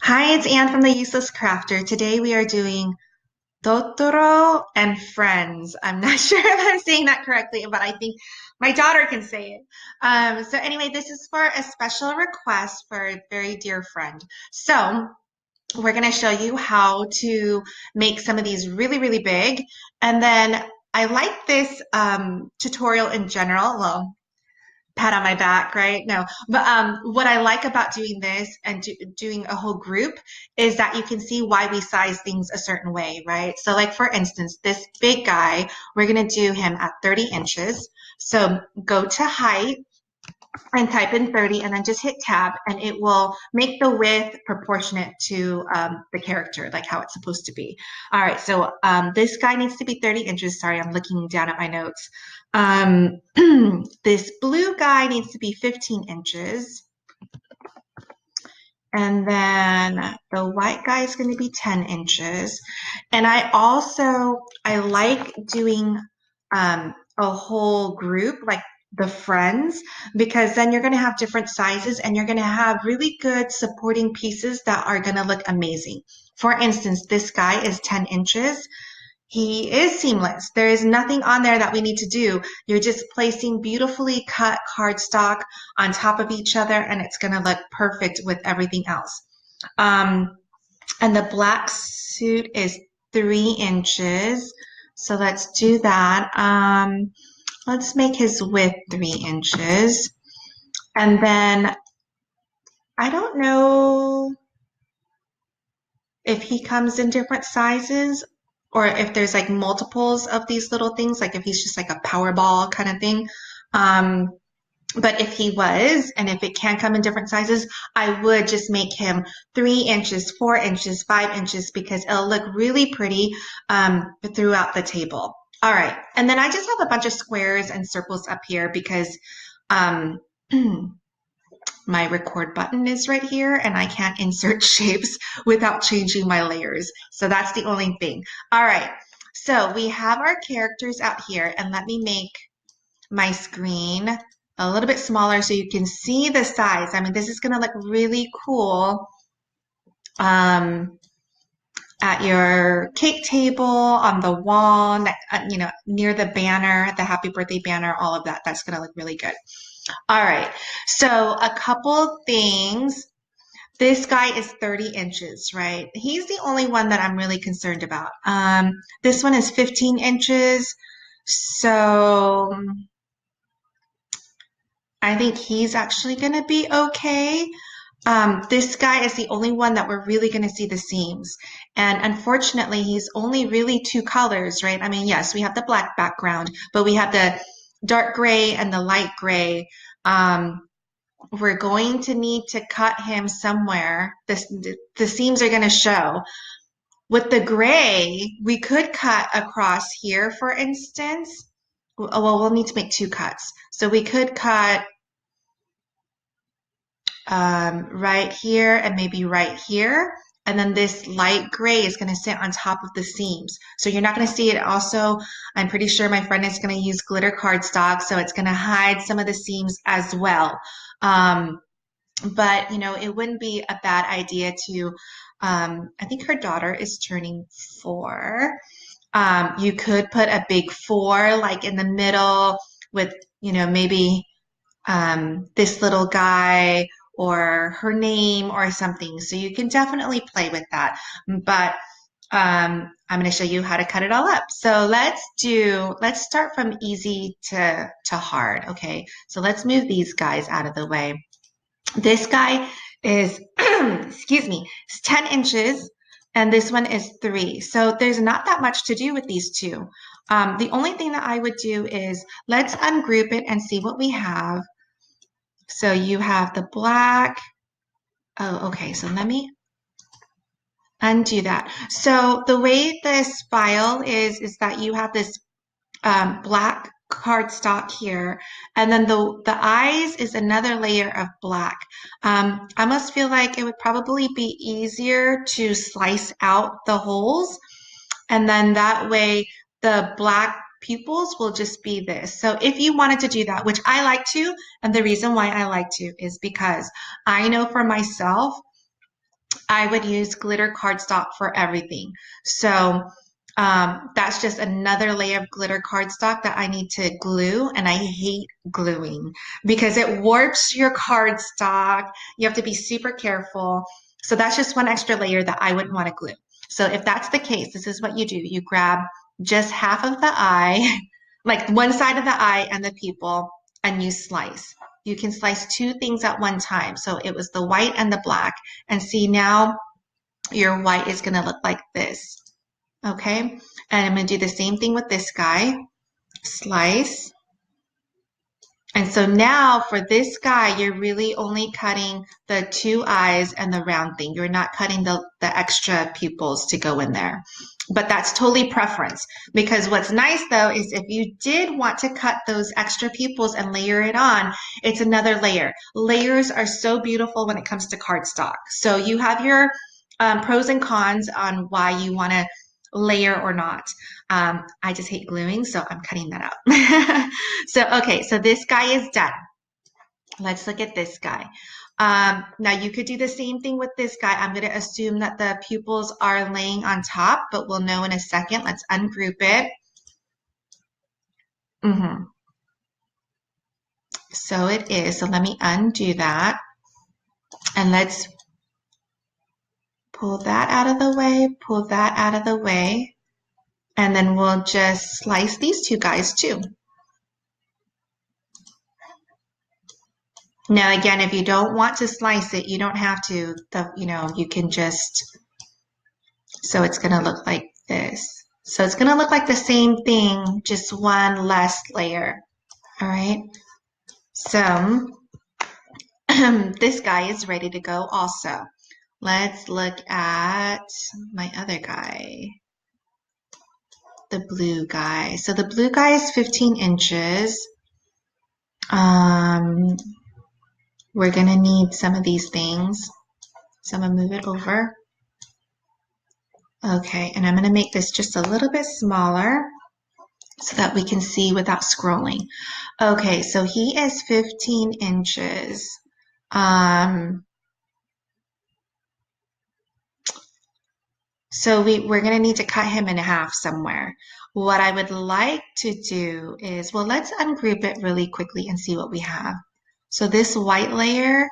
Hi, it's Anne from the Useless Crafter. Today we are doing Totoro and Friends. I'm not sure if I'm saying that correctly, but I think my daughter can say it. So anyway, this is for a special request for a very dear friend. So we're going to show you how to make some of these really, really big. And then I like this tutorial in general. Well, pat on my back, right? No, but what I like about doing this and doing a whole group is that you can see why we size things a certain way, right? So like for instance, this big guy, we're gonna do him at 30 inches. So go to height and type in 30 and then just hit tab and it will make the width proportionate to the character, like how it's supposed to be. All right, so this guy needs to be 30 inches. Sorry, I'm looking down at my notes. Um, this blue guy needs to be 15 inches. And then the white guy is going to be 10 inches. And I like doing a whole group, like the friends, because then you're going to have different sizes and you're going to have really good supporting pieces that are going to look amazing. For instance, this guy is 10 inches. He is seamless. There is nothing on there that we need to do. You're just placing beautifully cut cardstock on top of each other, and it's going to look perfect with everything else. Um, and the black suit is 3 inches. So let's do that. Let's make his width 3 inches. And then I don't know if he comes in different sizes or if there's like multiples of these little things, like if he's just like a power ball kind of thing. Um, but if he was, and if it can come in different sizes, I would just make him 3 inches, 4 inches, 5 inches, because it'll look really pretty throughout the table. All right. And then I just have a bunch of squares and circles up here because um, my record button is right here and I can't insert shapes without changing my layers. So that's the only thing. All right. So we have our characters out here and let me make my screen a little bit smaller so you can see the size. I mean, this is going to look really cool at your cake table, on the wall, near the banner, the happy birthday banner, all of that. That's going to look really good. All right. So a couple things. This guy is 30 inches, right? He's the only one that I'm really concerned about. This one is 15 inches. So I think he's actually going to be okay. This guy is the only one that we're really going to see the seams. And unfortunately, he's only really two colors, right? I mean, yes, we have the black background, but we have the dark gray and the light gray. We're going to need to cut him somewhere. The seams are going to show. With the gray, we could cut across here, for instance. Well, we'll need to make two cuts. So we could cut right here and maybe right here. And then this light gray is going to sit on top of the seams. So you're not going to see it also. I'm pretty sure my friend is going to use glitter cardstock, so it's going to hide some of the seams as well. But, it wouldn't be a bad idea to, I think her daughter is turning 4. You could put a big 4 like in the middle with, maybe this little guy or her name or something. So you can definitely play with that. But I'm going to show you how to cut it all up. So let's start from easy to hard. Okay. So let's move these guys out of the way. This guy is, excuse me, it's 10 inches and this one is 3. So there's not that much to do with these two. The only thing that I would do is let's ungroup it and see what we have. So you have the black. Oh, okay. So let me undo that. So the way this file is that you have this black cardstock here, and then the eyes is another layer of black. I almost feel like it would probably be easier to slice out the holes, and then that way the black pupils will just be this. So if you wanted to do that, which I like to, and the reason why I like to is because I know for myself, I would use glitter cardstock for everything. So that's just another layer of glitter cardstock that I need to glue, and I hate gluing because it warps your cardstock. You have to be super careful. So that's just one extra layer that I wouldn't want to glue. So if that's the case, this is what you do. You grab just half of the eye, like one side of the eye and the pupil, and you slice. You can slice two things at one time. So it was the white and the black. And see now your white is going to look like this. Okay. And I'm going to do the same thing with this guy. Slice. And so now for this guy, you're really only cutting the two eyes and the round thing. You're not cutting the extra pupils to go in there. But that's totally preference, because what's nice though is if you did want to cut those extra pupils and layer it on, it's another layer. Layers are so beautiful when it comes to cardstock. So you have your pros and cons on why you want to layer or not. I just hate gluing, so I'm cutting that out. So, okay, so this guy is done. Let's look at this guy. Now you could do the same thing with this guy. I'm going to assume that the pupils are laying on top, but we'll know in a second. Let's ungroup it. So it is. So let me undo that. And let's pull that out of the way, pull that out of the way. And then we'll just slice these two guys too. Now, again, if you don't want to slice it, you don't have to. You can just, so it's going to look like this. So it's going to look like the same thing, just one less layer. All right. So this guy is ready to go also. Let's look at my other guy, the blue guy. So the blue guy is 15 inches. We're going to need some of these things. So I'm going to move it over. Okay, and I'm going to make this just a little bit smaller so that we can see without scrolling. Okay, so he is 15 inches. So we're going to need to cut him in half somewhere. What I would like to do is, well, let's ungroup it really quickly and see what we have. So this white layer,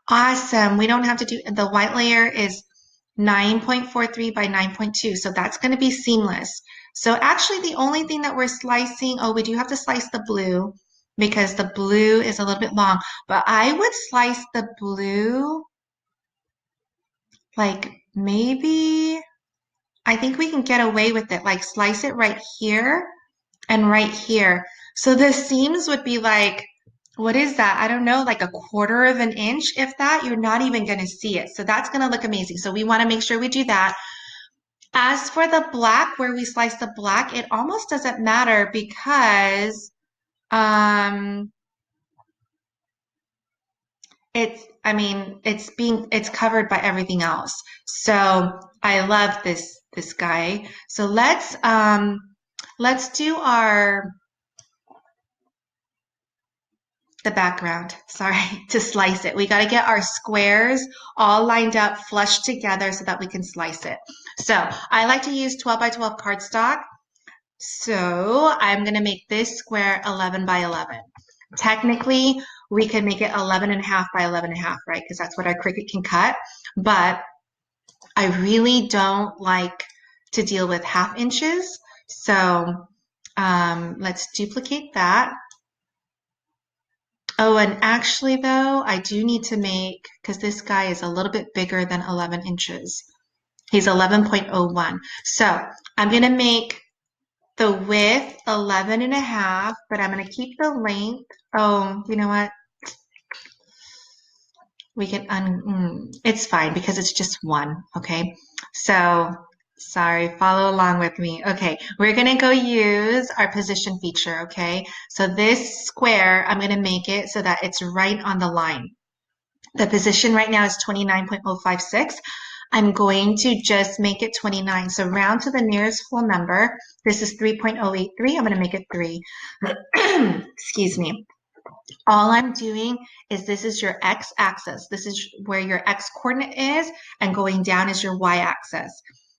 awesome. We don't have to do, the white layer is 9.43 by 9.2. So that's going to be seamless. So actually the only thing that we're slicing, oh, we do have to slice the blue because the blue is a little bit long, but I would slice the blue like maybe, I think we can get away with it. Like slice it right here and right here. So the seams would be like, what is that? I don't know, like a quarter of an inch. If that, you're not even going to see it. So that's going to look amazing. So we want to make sure we do that. As for the black, where we slice the black, it almost doesn't matter because it's covered by everything else. So I love this guy. So let's do the background, sorry, to slice it. We got to get our squares all lined up, flushed together so that we can slice it. So I like to use 12 by 12 cardstock. So I'm going to make this square 11 by 11. Technically, we can make it 11 and a half by 11 and a half, right? Because that's what our Cricut can cut. But I really don't like to deal with half inches. So let's duplicate that. Oh, and actually though, I do need to make, because this guy is a little bit bigger than 11 inches. He's 11.01. So I'm going to make the width 11 and a half, but I'm going to keep the length. Oh, you know what? We can, it's fine because it's just one, okay? So, sorry, follow along with me. Okay, we're going to go use our position feature, okay? So this square, I'm going to make it so that it's right on the line. The position right now is 29.056. I'm going to just make it 29. So round to the nearest full number. This is 3.083. I'm going to make it 3. Excuse me. All I'm doing is this is your x-axis. This is where your x coordinate is, and going down is your y-axis.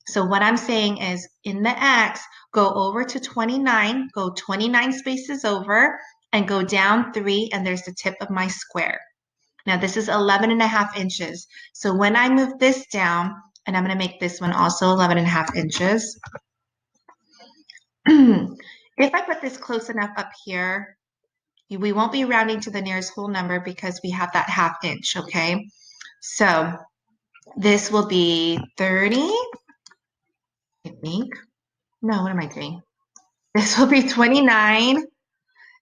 So what I'm saying is in the x, go over to 29, go 29 spaces over, and go down 3, and there's the tip of my square. Now this is 11.5 inches. So when I move this down, and I'm going to make this one also 11.5 inches. If I put this close enough up here, we won't be rounding to the nearest whole number because we have that 1/2 inch, okay? So this will be 30, I think. No, what am I doing? This will be 29,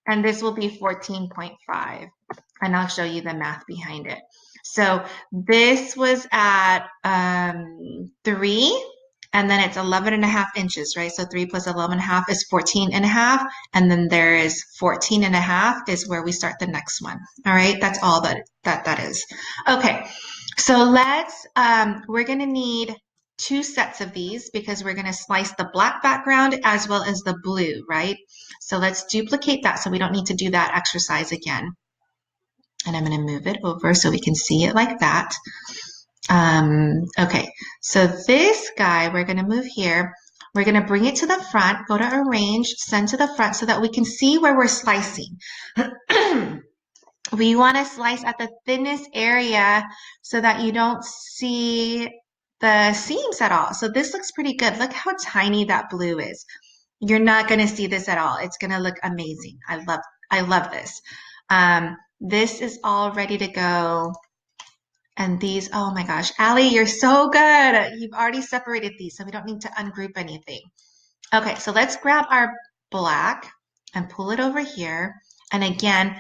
and this will be 14.5. And I'll show you the math behind it. So this was at 3, and then it's 11.5 inches, right? So 3 plus 11.5 is 14.5, and then there is 14.5 is where we start the next one. All right, that's all that is. Okay, so we're gonna need 2 sets of these because we're gonna slice the black background as well as the blue, right? So let's duplicate that so we don't need to do that exercise again. And I'm going to move it over so we can see it like that. Okay, so this guy, we're going to move here. We're going to bring it to the front, go to arrange, send to the front so that we can see where we're slicing. We want to slice at the thinnest area so that you don't see the seams at all. So this looks pretty good. Look how tiny that blue is. You're not going to see this at all. It's going to look amazing. I love this. This is all ready to go. And these, oh my gosh, Allie, you're so good. You've already separated these, so we don't need to ungroup anything. Okay, so let's grab our black and pull it over here. And again,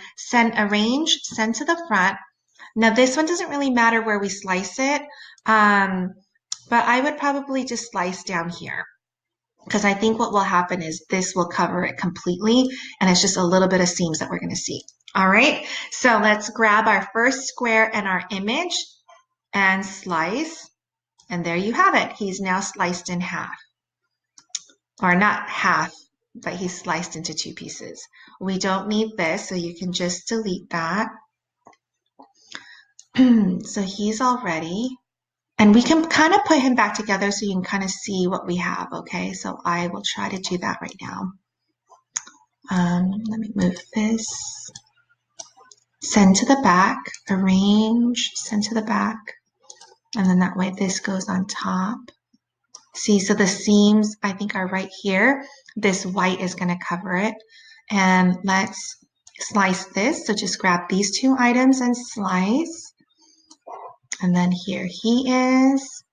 arrange, send to the front. Now this one doesn't really matter where we slice it, but I would probably just slice down here, because I think what will happen is this will cover it completely, and it's just a little bit of seams that we're going to see. All right, so let's grab our first square and our image and slice, and there you have it. He's now sliced in half, or not half, but he's sliced into 2 pieces. We don't need this, so you can just delete that. So he's all ready. And we can kind of put him back together so you can kind of see what we have, okay? So I will try to do that right now. Let me move this. Send to the back, arrange, send to the back. And then that way this goes on top. See, so the seams I think are right here. This white is going to cover it. And let's slice this. So just grab these 2 items and slice. And then here he is.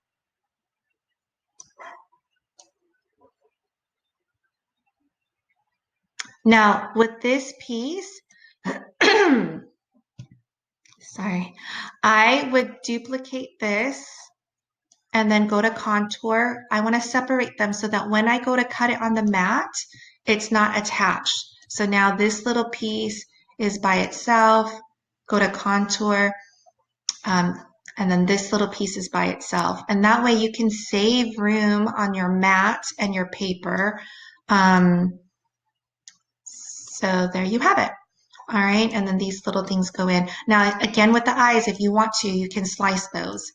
Now with this piece, sorry, I would duplicate this and then go to contour. I want to separate them so that when I go to cut it on the mat, it's not attached. So now this little piece is by itself. Go to contour, and then this little piece is by itself. And that way you can save room on your mat and your paper. So there you have it. All right, and then these little things go in. Now, again, with the eyes, if you want to, you can slice those.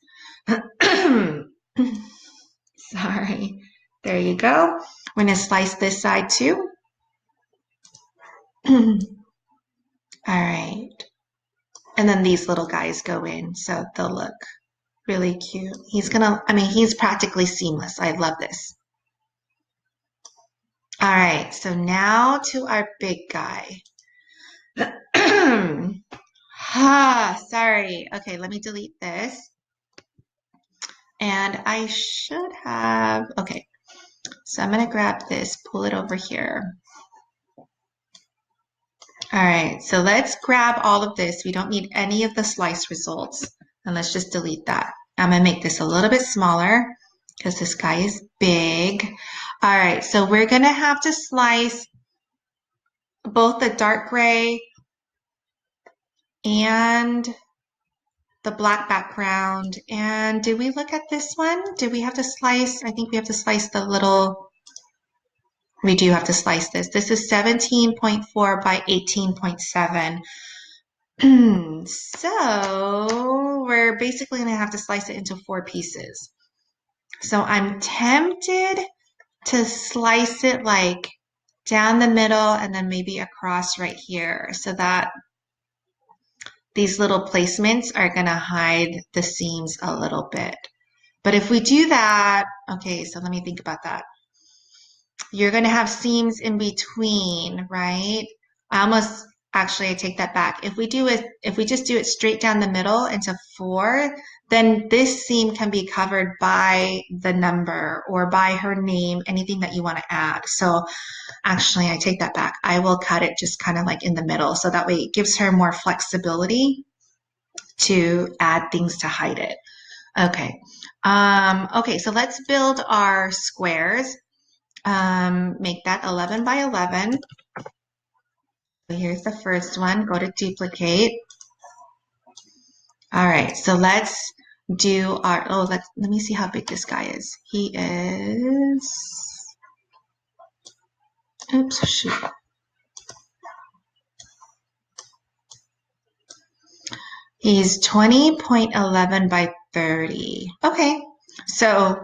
Sorry. There you go. We're going to slice this side too. All right. And then these little guys go in, so they'll look really cute. He's practically seamless. I love this. All right, so now to our big guy. Sorry. Okay, let me delete this. And I should have, okay. So I'm going to grab this, pull it over here. All right, so let's grab all of this. We don't need any of the slice results. And let's just delete that. I'm going to make this a little bit smaller because this guy is big. All right, so we're going to have to slice both the dark gray and the black background. And did we look at this one? Did we have to slice? I think we have to slice the little, we do have to slice this. This is 17.4 by 18.7. So we're basically gonna have to slice it into 4 pieces. So I'm tempted to slice it like down the middle and then maybe across right here so that these little placements are gonna hide the seams a little bit. But if we do that, okay, so let me think about that. You're going to have seams in between, right? I take that back. If we just do it straight down the middle into 4, then this seam can be covered by the number or by her name, anything that you want to add. So actually, I take that back. I will cut it just kind of like in the middle. So that way it gives her more flexibility to add things to hide it. Okay. Okay, so let's build our squares. Make that 11 by 11. So here's the first one. Go to duplicate. All right, so let's do our, let me see how big this guy is. He is, oops, shoot. He's 20.11 by 30. Okay, so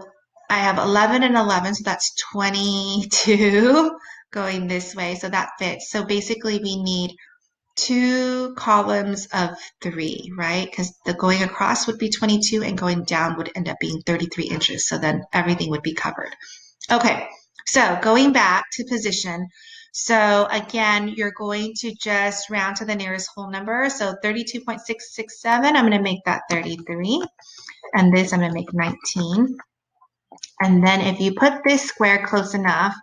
I have 11 and 11, so that's 22 going this way, so that fits. So basically we need 2 columns of 3, right? Because the going across would be 22 and going down would end up being 33 inches. So then everything would be covered. Okay, so going back to position. So again, you're going to just round to the nearest whole number. So 32.667, I'm going to make that 33. And this I'm going to make 19. And then if you put this square close enough,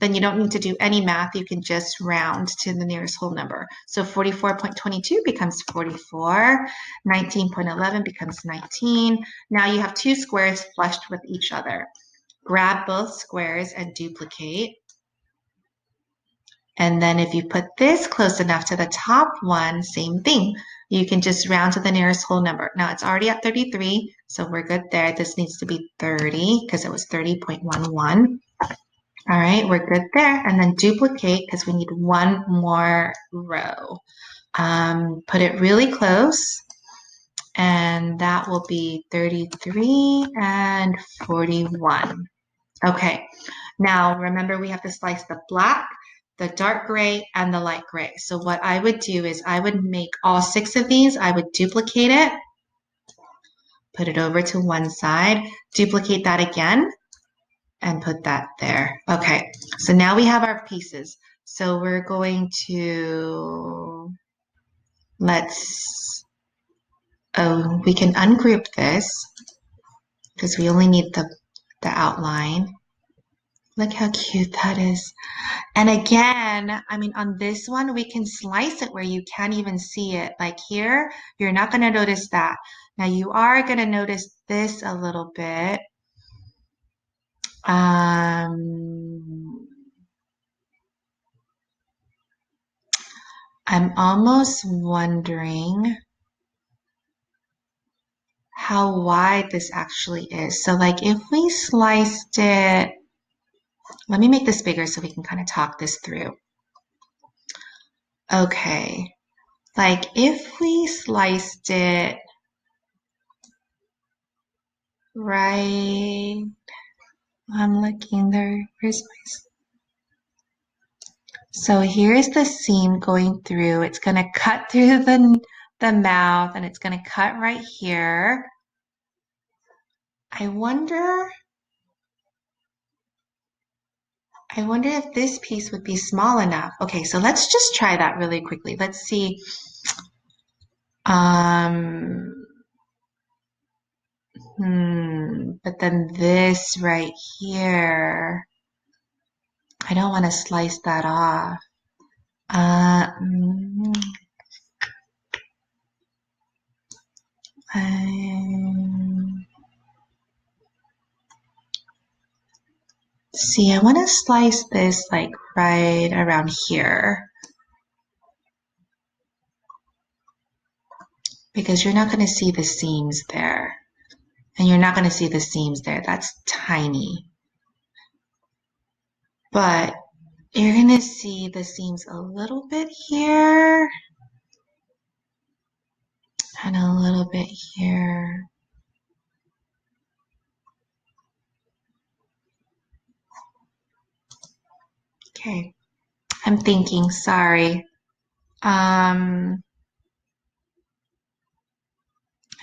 then you don't need to do any math. You can just round to the nearest whole number. So 44.22 becomes 44. 19.11 becomes 19. Now you have 2 squares flushed with each other. Grab both squares and duplicate. And then if you put this close enough to the top one, same thing. You can just round to the nearest whole number. Now it's already at 33, so we're good there. This needs to be 30 because it was 30.11. All right, we're good there. And then duplicate because we need one more row. Put it really close, and that will be 33 and 41. Okay, now remember we have to slice the black, the dark gray, and the light gray. So what I would do is I would make all 6 of these. I would duplicate it, put it over to one side, duplicate that again, and put that there. Okay, so now we have our pieces. So we're going to, we can ungroup this because we only need the outline. Look how cute that is. And again, I mean, on this one, we can slice it where you can't even see it. Like here, you're not going to notice that. Now you are going to notice this a little bit. I'm almost wondering how wide this actually is. So like if we sliced it, let me make this bigger so we can kind of talk this through. Okay, like if we sliced it right, I'm looking there, where's my, so here's the seam going through. It's going to cut through the mouth and it's going to cut right here. I wonder if this piece would be small enough. Okay, so let's just try that really quickly. Let's see. But then this right here, I don't want to slice that off. See, I want to slice this like right around here because you're not going to see the seams there. And you're not going to see the seams there. That's tiny. But you're going to see the seams a little bit here. And a little bit here. Okay, I'm thinking, sorry. I'm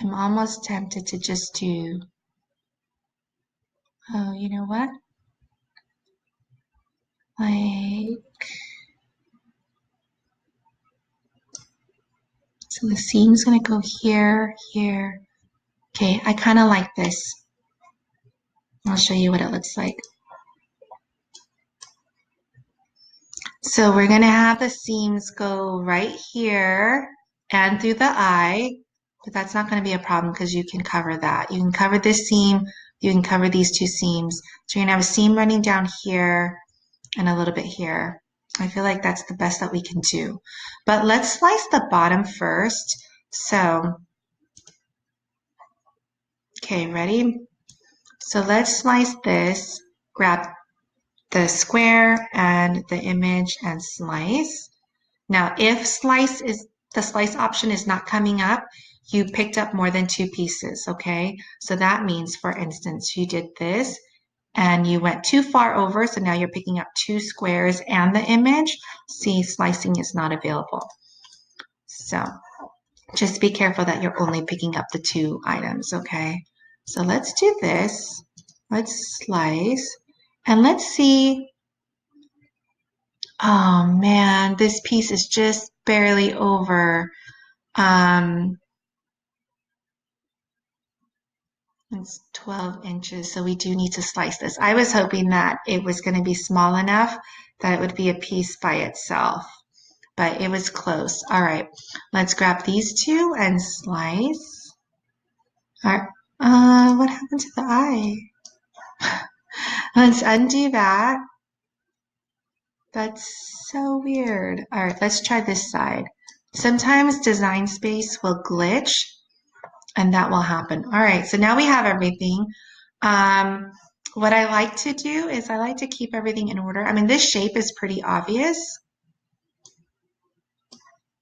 almost tempted to just do, oh, you know what? Like, so the seam's gonna go here, here. Okay, I kind of like this. I'll show you what it looks like. So we're gonna have the seams go right here and through the eye, but that's not gonna be a problem because you can cover that. You can cover this seam, you can cover these two seams. So you're gonna have a seam running down here and a little bit here. I feel like that's the best that we can do. But let's slice the bottom first. So, okay, ready? So let's slice this, grab the square and the image and slice. Now, if the slice option is not coming up, you picked up more than two pieces, okay? So that means, for instance, you did this and you went too far over, so now you're picking up two squares and the image. See, slicing is not available. So just be careful that you're only picking up the two items, okay? So let's do this. Let's slice and let's see. Oh man, this piece is just barely over. Um, it's 12 inches, so we do need to slice this. I was hoping that it was going to be small enough that it would be a piece by itself, but it was close. All right, let's grab these two and slice. All right, what happened to the eye? Let's undo that. That's so weird. All right, let's try this side. Sometimes Design Space will glitch and that will happen. All right, so now we have everything. Um, what I like to do is I like to keep everything in order. I mean, this shape is pretty obvious,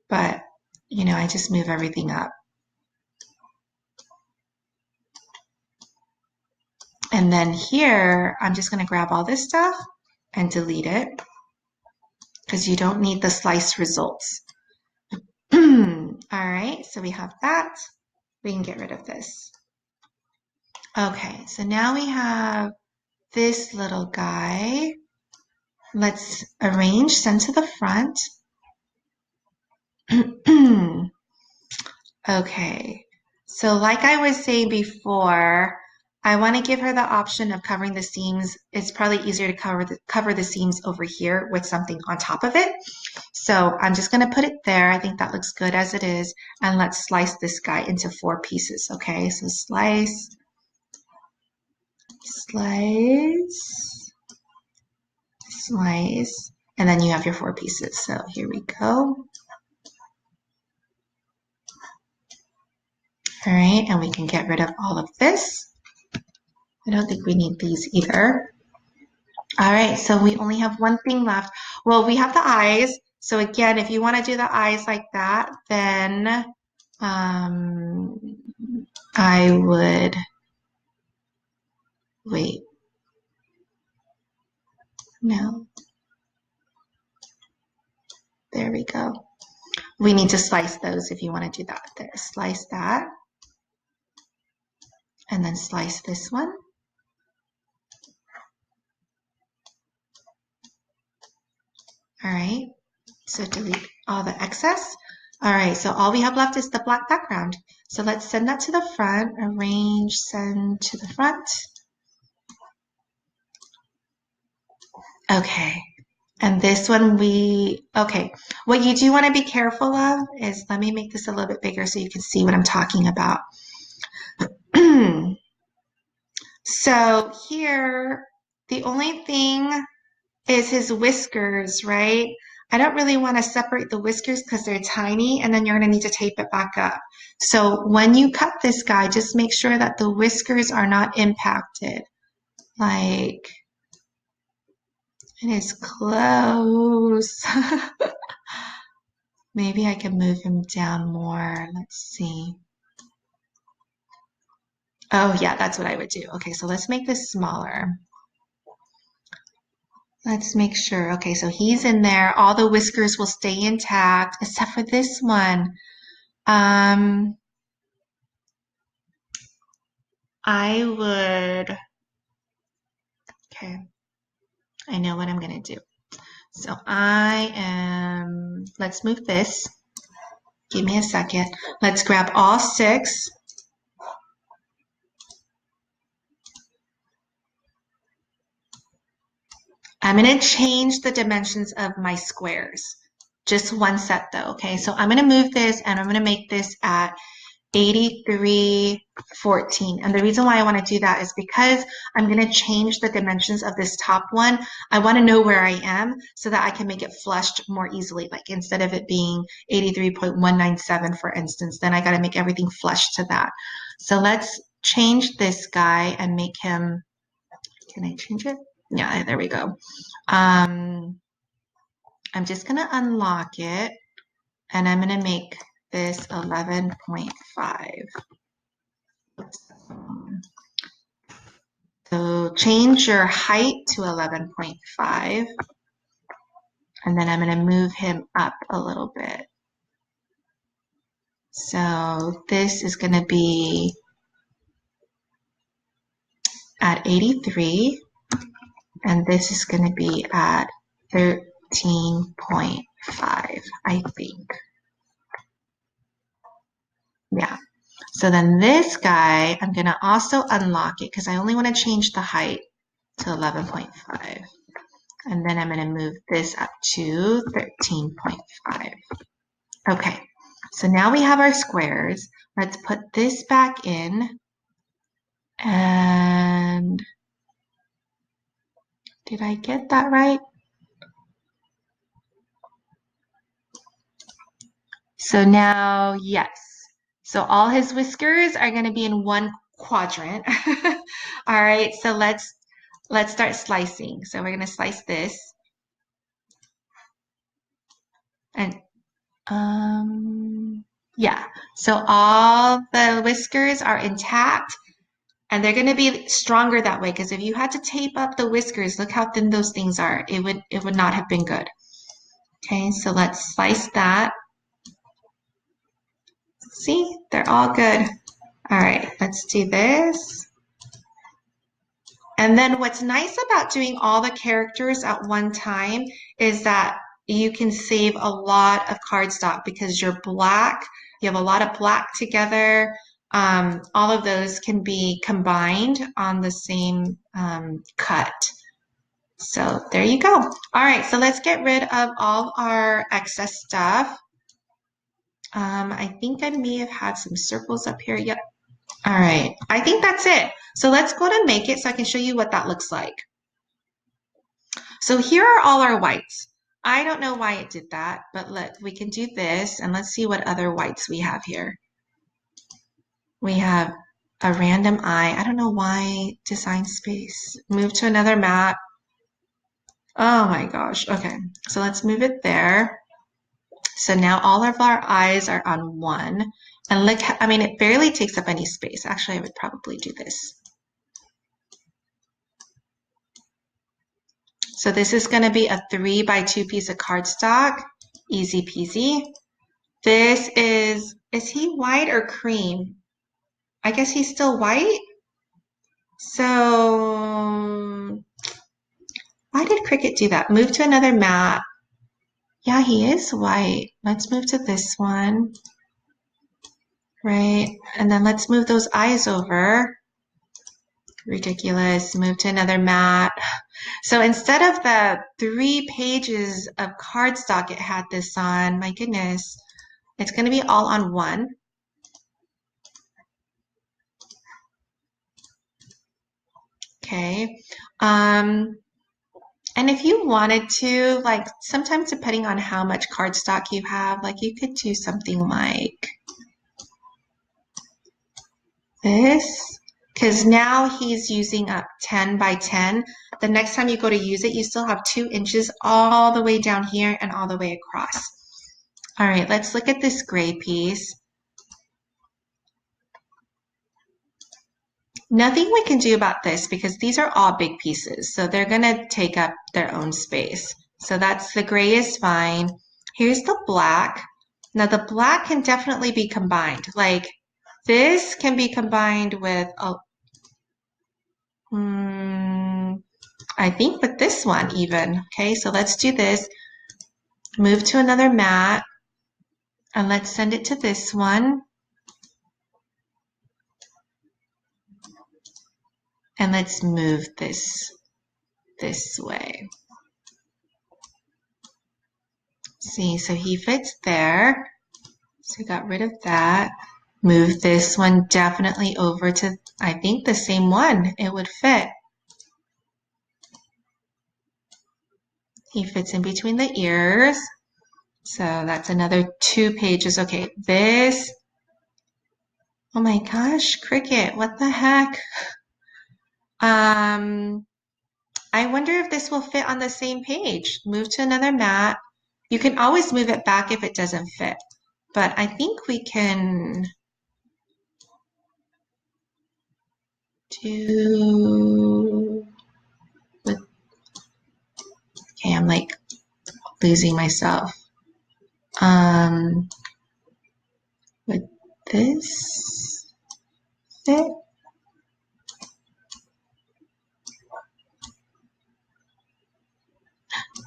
but you know, I just move everything up. And then here, I'm just gonna grab all this stuff and delete it because you don't need the slice results. All right, so we have that. We can get rid of this. Okay, so now we have this little guy. Let's arrange, send to the front. Okay, so like I was saying before, I want to give her the option of covering the seams. It's probably easier to cover the seams over here with something on top of it. So I'm just going to put it there. I think that looks good as it is. And let's slice this guy into 4 pieces. Okay, so slice, slice, slice, and then you have your 4 pieces. So here we go. All right, and we can get rid of all of this. I don't think we need these either. All right, so we only have one thing left. Well, we have the eyes. So again, if you want to do the eyes like that, then um, I would, wait, no, there we go. We need to slice those if you want to do that. There, slice that, and then slice this one. All right, so delete all the excess. All right, so all we have left is the black background. So let's send that to the front, arrange, send to the front. Okay, and this one okay, what you do want to be careful of is, let me make this a little bit bigger so you can see what I'm talking about. So here, the only thing is his whiskers, right? I don't really want to separate the whiskers because they're tiny and then you're going to need to tape it back up. So when you cut this guy, just make sure that the whiskers are not impacted. Like, it is close. Maybe I can move him down more. Let's see. Oh, yeah, that's what I would do. Okay, so let's make this smaller. Let's make sure. Okay, so he's in there. All the whiskers will stay intact, except for this one. Um, I would, okay, I know what I'm gonna do. So let's move this. Give me a second. Let's grab all 6. I'm going to change the dimensions of my squares. Just one set though, okay? So I'm going to move this and I'm going to make this at 8314. And the reason why I want to do that is because I'm going to change the dimensions of this top one. I want to know where I am so that I can make it flushed more easily. Like instead of it being 83.197, for instance, then I got to make everything flush to that. So let's change this guy and make him, can I change it? Yeah, there we go. I'm just going to unlock it and I'm going to make this 11.5. So change your height to 11.5 and then I'm going to move him up a little bit. So this is going to be at 83 and this is going to be at 13.5, I think. Yeah. So then this guy, I'm going to also unlock it because I only want to change the height to 11.5. And then I'm going to move this up to 13.5. Okay, so now we have our squares. Let's put this back in. And did I get that right? So now, yes. So all his whiskers are going to be in one quadrant. All right, so let's start slicing. So we're going to slice this. And yeah, so all the whiskers are intact and they're going to be stronger that way because if you had to tape up the whiskers, look how thin those things are. It would not have been good. Okay, so let's slice that. See, they're all good. All right, let's do this. And then what's nice about doing all the characters at one time is that you can save a lot of cardstock because you're black, you have a lot of black together. All of those can be combined on the same cut. So there you go. All right, so let's get rid of all our excess stuff. I think I may have had some circles up here. Yep. All right, I think that's it. So let's go to make it so I can show you what that looks like. So here are all our whites. I don't know why it did that, but we can do this and let's see what other whites we have here. We have a random eye. I don't know why design space. Move to another map. Oh my gosh. Okay, so let's move it there. So now all of our eyes are on one. And look, I mean, it barely takes up any space. Actually, I would probably do this. So this is going to be a 3x2 piece of cardstock. Easy peasy. This is he white or cream? I guess he's still white. So why did Cricut do that? Move to another map. Yeah, he is white. Let's move to this one. Right, and then let's move those eyes over. Ridiculous. Move to another mat. So instead of the 3 pages of cardstock it had this on, my goodness, it's going to be all on one. Okay. And if you wanted to, like sometimes depending on how much cardstock you have, like you could do something like this. Because now he's using up 10 by 10. The next time you go to use it, you still have 2 inches all the way down here and all the way across. All right, let's look at this gray piece. Nothing we can do about this because these are all big pieces, so they're going to take up their own space. So that's the gray is fine. Here's the black. Now the black can definitely be combined. Like this can be combined with, I think with this one even. Okay, so let's do this. Move to another mat and let's send it to this one. And let's move this way. See, so he fits there. So got rid of that. Move this one definitely over to, I think, the same one. It would fit. He fits in between the ears. So that's another 2 pages. Okay, this. Oh my gosh, Cricut, what the heck? I wonder if this will fit on the same page. Move to another mat. You can always move it back if it doesn't fit. But I think we can do with, okay, I'm like losing myself. Would this fit?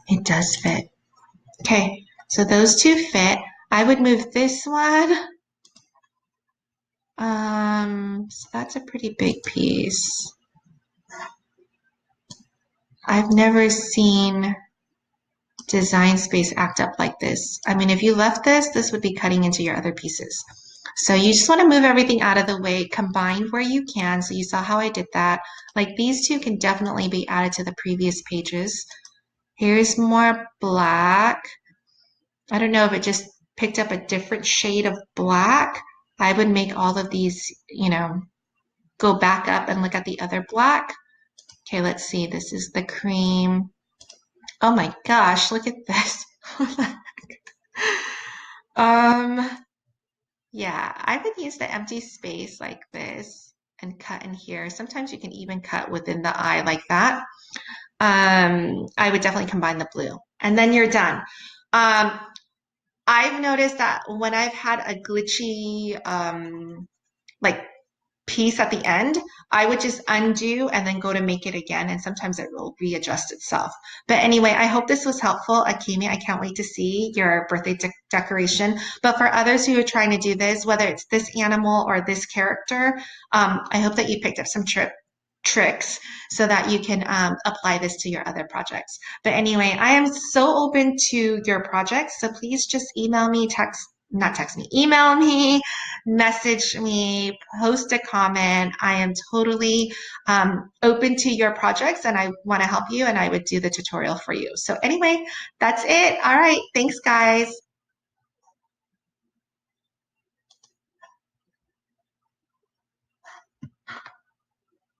It does fit. Okay, so those 2 fit. I would move this one. So that's a pretty big piece. I've never seen design space act up like this. I mean, if you left this, this would be cutting into your other pieces. So you just want to move everything out of the way, combine where you can. So you saw how I did that. Like these 2 can definitely be added to the previous pages. Here's more black. I don't know if it just picked up a different shade of black. I would make all of these, go back up and look at the other black. Okay, let's see. This is the cream. Oh my gosh, look at this. Um, yeah, I would use the empty space like this and cut in here. Sometimes you can even cut within the eye like that. I would definitely combine the blue and then you're done. I've noticed that when I've had a glitchy, like piece at the end, I would just undo and then go to make it again. And sometimes it will readjust itself. But anyway, I hope this was helpful. Akemi, I can't wait to see your birthday decoration. But for others who are trying to do this, whether it's this animal or this character, I hope that you picked up some tricks so that you can apply this to your other projects. But anyway, I am so open to your projects. So please just email me, not text me, email me, message me, post a comment. I am totally open to your projects and I want to help you and I would do the tutorial for you. So anyway, that's it. All right. Thanks, guys.